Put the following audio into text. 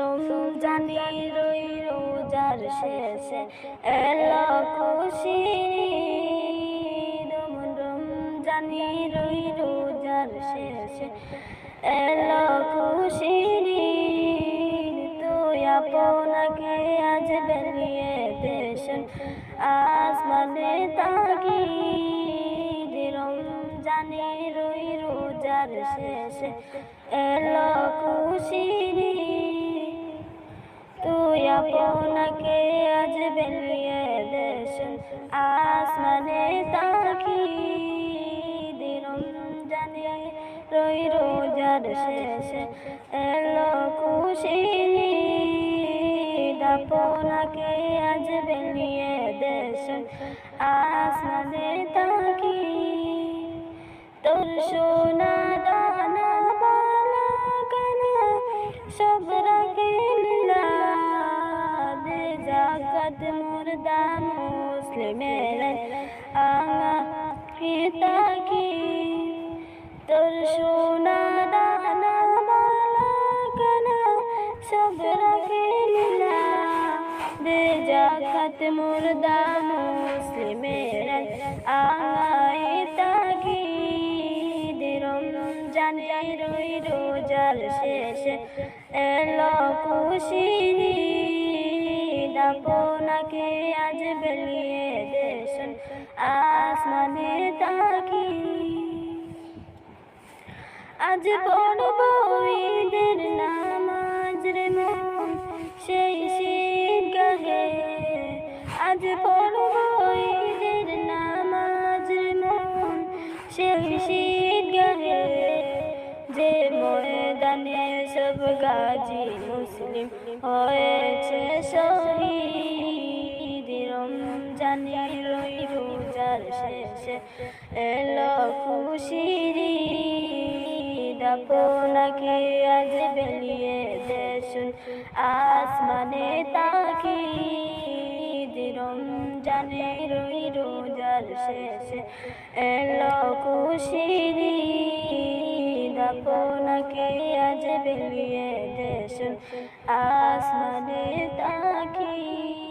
রমজানের ওই রোজার শেষে এলো খুশির রমজানের ওই রোজার শেষে এলো খুশির তুই আপনাকে আজ বেরিয়ে দেশেন আসমানে তাকিদ রমজানের ওই রোজার শেষে এলো খুশির তুই আপনাকে আজ বেরিয়ে দেশেন আসমানে তাকিদ রমজানের ওই রোজার শেষে এলো খুশির আপনাকে আজ বেরিয়ে দেশেন আসমানে তাকিদ তোর সোনা দানা বালা কানা সব রাখে লীলা দে জাকাত মুর্দা মুসলিমের আঙা তাকি তোর সোনা দানা বালা কানা সব রাখে লীলা দে জাকাত মুর্দা মুসলিমের আঙায় তাকি রমজানের ওই রোজার শেষে এলো খুশির আপনাকে আজ বেরিয়ে দেশেন আসমানে তাকিদ আজ পড়ব ঈদের নামাজ রে মন সেই শীতগাহে আজ পড়ব ঈদের নামাজ রে মন সেই শীতগাহে যে ময়দানে সব গাজী মুসলিম হয়েছে শহীদ রমজানের ওই রোজার শেষে এলো খুশির আপনাকে আজ বেরিয়ে দেশেন আসমানে তাকিদ রমজানের ওই রোজার শেষে এলো খুশির আপনাকে আজ বেরিয়ে দেশেন আসমানে তাকিদ।